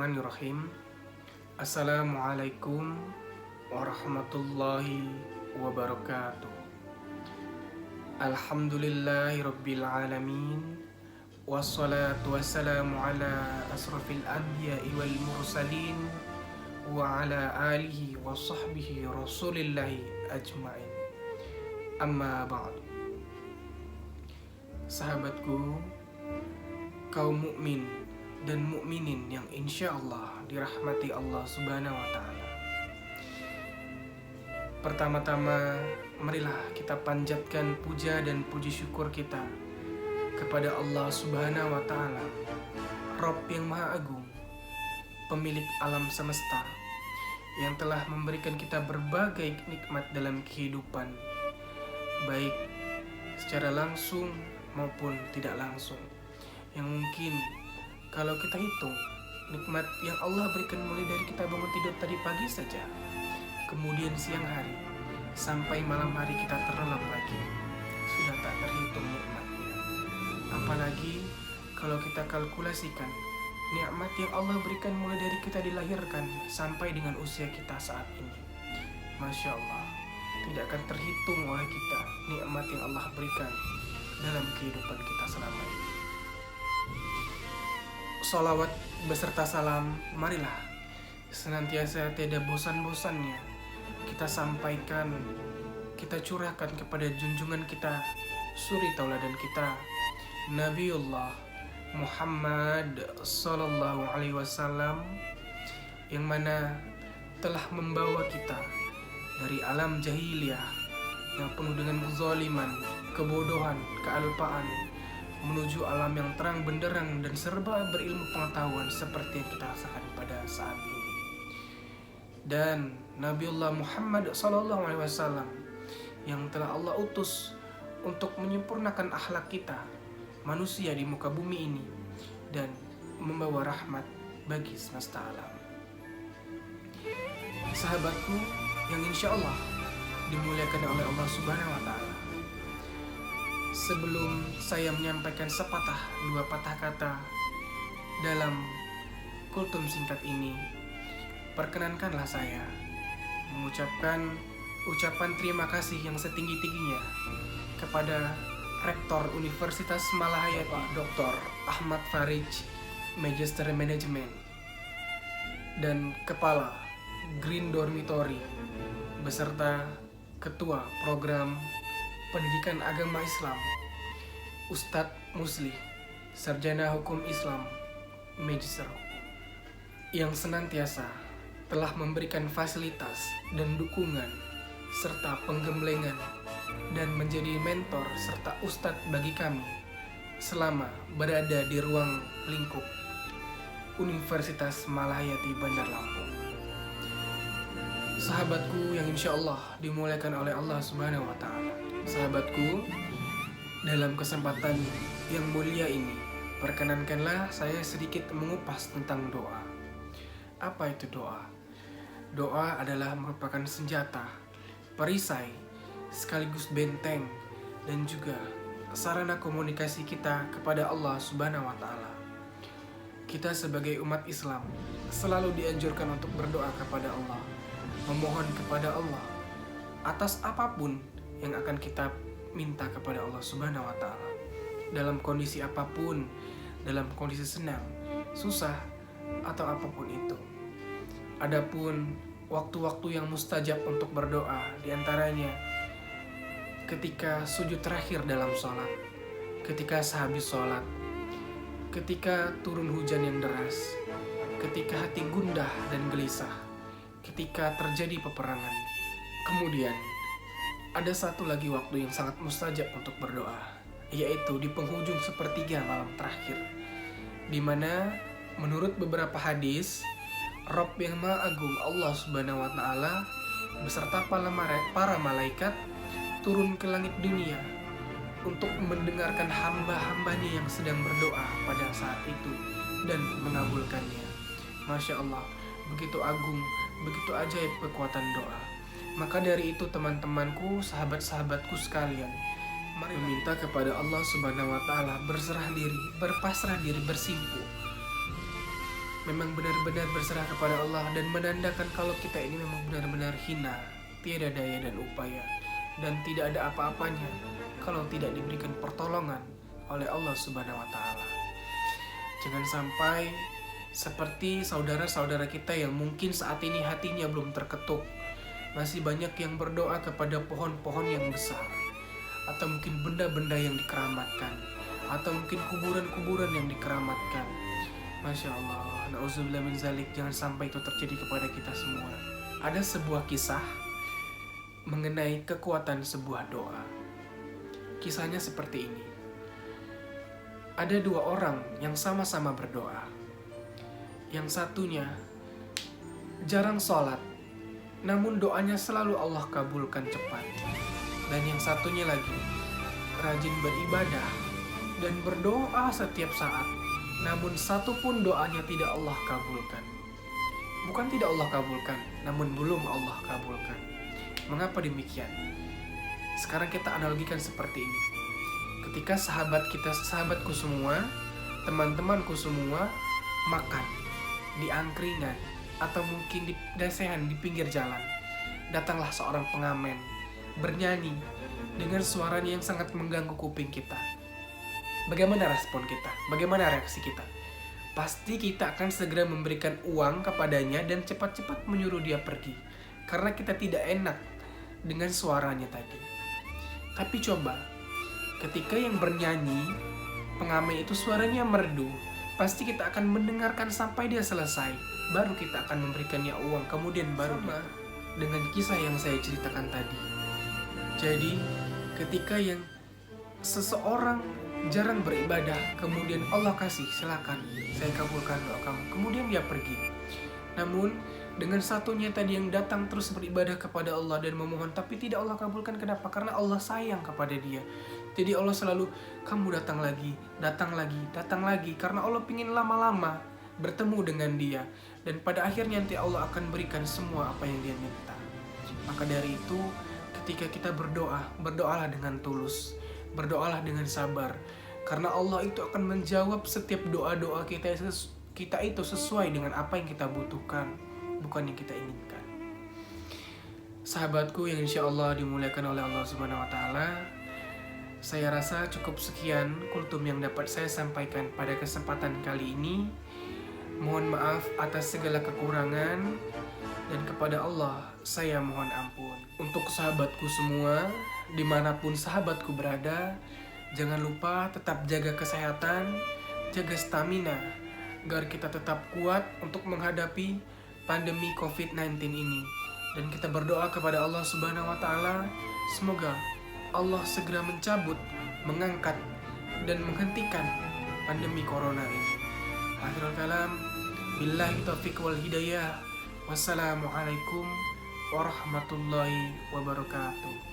Bismillahirrahmanirrahim. Assalamualaikum warahmatullahi wabarakatuh. Alhamdulillahirabbil alamin. Wassalatu wassalamu ala asrafil anbiya'i wal mursalin wa ala alihi wa sahbihi rasulillahi ajma'in. Amma ba'du. Sahabatku, kaum mukmin dan mukminin yang insya Allah dirahmati Allah Subhanahu wa Ta'ala. Pertama-tama, marilah kita panjatkan puja dan puji syukur kita kepada Allah Subhanahu wa Ta'ala, Rabb yang Maha Agung, pemilik alam semesta, yang telah memberikan kita berbagai nikmat dalam kehidupan, baik secara langsung maupun tidak langsung, yang mungkin kalau kita hitung nikmat yang Allah berikan mulai dari kita bangun tidur tadi pagi saja, kemudian siang hari, sampai malam hari kita terlelap lagi, sudah tak terhitung nikmatnya. Apalagi kalau kita kalkulasikan nikmat yang Allah berikan mulai dari kita dilahirkan sampai dengan usia kita saat ini. Masya Allah, tidak akan terhitung oleh kita nikmat yang Allah berikan dalam kehidupan kita selama ini. Sholawat beserta salam, marilah senantiasa tidak bosan-bosannya kita sampaikan, kita curahkan kepada junjungan kita, suri tauladan kita, Nabiullah Muhammad Sallallahu Alaihi Wasallam, yang mana telah membawa kita dari alam jahiliyah yang penuh dengan kezaliman, kebodohan, kealpaan, menuju alam yang terang benderang dan serba berilmu pengetahuan seperti yang kita rasakan pada saat ini. Dan Nabiullah Muhammad SAW yang telah Allah utus untuk menyempurnakan akhlak kita, manusia di muka bumi ini, dan membawa rahmat bagi semesta alam. Sahabatku yang insya Allah dimuliakan oleh Allah Subhanahu wa Ta'ala, sebelum saya menyampaikan dua patah kata dalam kultum singkat ini, perkenankanlah saya mengucapkan ucapan terima kasih yang setinggi-tingginya kepada Rektor Universitas Malahayati Dr. Ahmad Farij, Magister Manajemen, dan Kepala Green Dormitory beserta Ketua Program Pendidikan Agama Islam, Ustadz Musli, Sarjana Hukum Islam, Magister, yang senantiasa telah memberikan fasilitas dan dukungan serta penggemblengan dan menjadi mentor serta ustadz bagi kami selama berada di ruang lingkup Universitas Malahayati Bandar Lampung. Sahabatku yang insya Allah dimuliakan oleh Allah Subhanahu wa Ta'ala, sahabatku, dalam kesempatan yang mulia ini, perkenankanlah saya sedikit mengupas tentang doa. Apa itu doa? Doa adalah merupakan senjata, perisai, sekaligus benteng, dan juga sarana komunikasi kita kepada Allah Subhanahu wa Ta'ala. Kita sebagai umat Islam selalu dianjurkan untuk berdoa kepada Allah, memohon kepada Allah atas apapun yang akan kita minta kepada Allah Subhanahu wa Ta'ala, dalam kondisi apapun, dalam kondisi senang, susah, atau apapun itu. Adapun waktu-waktu yang mustajab untuk berdoa, diantaranya ketika sujud terakhir dalam sholat, ketika sehabis sholat, ketika turun hujan yang deras, ketika hati gundah dan gelisah, ketika terjadi peperangan. Kemudian ada satu lagi waktu yang sangat mustajab untuk berdoa, yaitu di penghujung sepertiga malam terakhir, di mana menurut beberapa hadis, Rabb yang Maha Agung Allah Subhanahu wa Ta'ala beserta para malaikat turun ke langit dunia untuk mendengarkan hamba-hambanya yang sedang berdoa pada saat itu dan mengabulkannya. Masya Allah, begitu agung, begitu ajaib kekuatan doa. Maka dari itu teman-temanku, sahabat-sahabatku sekalian, mari meminta kepada Allah Subhanahu wa Ta'ala, berserah diri, berpasrah diri, bersimpuh, memang benar-benar berserah kepada Allah dan menandakan kalau kita ini memang benar-benar hina, tiada daya dan upaya, dan tidak ada apa-apanya kalau tidak diberikan pertolongan oleh Allah Subhanahu wa Ta'ala. Jangan sampai seperti saudara-saudara kita yang mungkin saat ini hatinya belum terketuk, masih banyak yang berdoa kepada pohon-pohon yang besar, atau mungkin benda-benda yang dikeramatkan, atau mungkin kuburan-kuburan yang dikeramatkan. Masya Allah, na'udzubillah min zalik, jangan sampai itu terjadi kepada kita semua. Ada sebuah kisah mengenai kekuatan sebuah doa. Kisahnya seperti ini. Ada dua orang yang sama-sama berdoa. Yang satunya jarang sholat, namun doanya selalu Allah kabulkan cepat. Dan yang satunya lagi rajin beribadah dan berdoa setiap saat, namun satu pun doanya tidak Allah kabulkan. Bukan tidak Allah kabulkan, namun belum Allah kabulkan. Mengapa demikian? Sekarang kita analogikan seperti ini. Ketika sahabatku semua, teman-temanku semua makan di angkringan atau mungkin di desehan di pinggir jalan, datanglah seorang pengamen bernyanyi dengan suaranya yang sangat mengganggu kuping kita. Bagaimana respon kita? Bagaimana reaksi kita? Pasti kita akan segera memberikan uang kepadanya dan cepat-cepat menyuruh dia pergi, karena kita tidak enak dengan suaranya tadi. Tapi coba, ketika yang bernyanyi, pengamen itu suaranya merdu, pasti kita akan mendengarkan sampai dia selesai, baru kita akan memberikannya uang, kemudian baru dengan kisah yang saya ceritakan tadi. Jadi, ketika yang seseorang jarang beribadah, kemudian Allah kasih, silakan, saya kabulkan doa kamu, kemudian dia pergi. Namun dengan satunya tadi yang datang terus beribadah kepada Allah dan memohon, tapi tidak Allah kabulkan. Kenapa? Karena Allah sayang kepada dia. Jadi Allah selalu, kamu datang lagi, datang lagi, datang lagi, karena Allah ingin lama-lama bertemu dengan dia, dan pada akhirnya nanti Allah akan berikan semua apa yang dia minta. Maka dari itu, ketika kita berdoa, berdoalah dengan tulus, berdoalah dengan sabar, karena Allah itu akan menjawab setiap doa-doa kita itu sesuai dengan apa yang kita butuhkan, bukan yang kita inginkan. Sahabatku yang insya Allah dimuliakan oleh Allah Subhanahu wa Ta'ala, saya rasa cukup sekian kultum yang dapat saya sampaikan pada kesempatan kali ini. Mohon maaf atas segala kekurangan, dan kepada Allah saya mohon ampun. Untuk sahabatku semua, dimanapun sahabatku berada, jangan lupa tetap jaga kesehatan, jaga stamina, agar kita tetap kuat untuk menghadapi pandemi COVID-19 ini. Dan kita berdoa kepada Allah Subhanahu wa Ta'ala, semoga Allah segera mencabut, mengangkat, dan menghentikan pandemi corona ini. Akhirul kalam, billahi taufiq wal hidayah. Wassalamualaikum warahmatullahi wabarakatuh.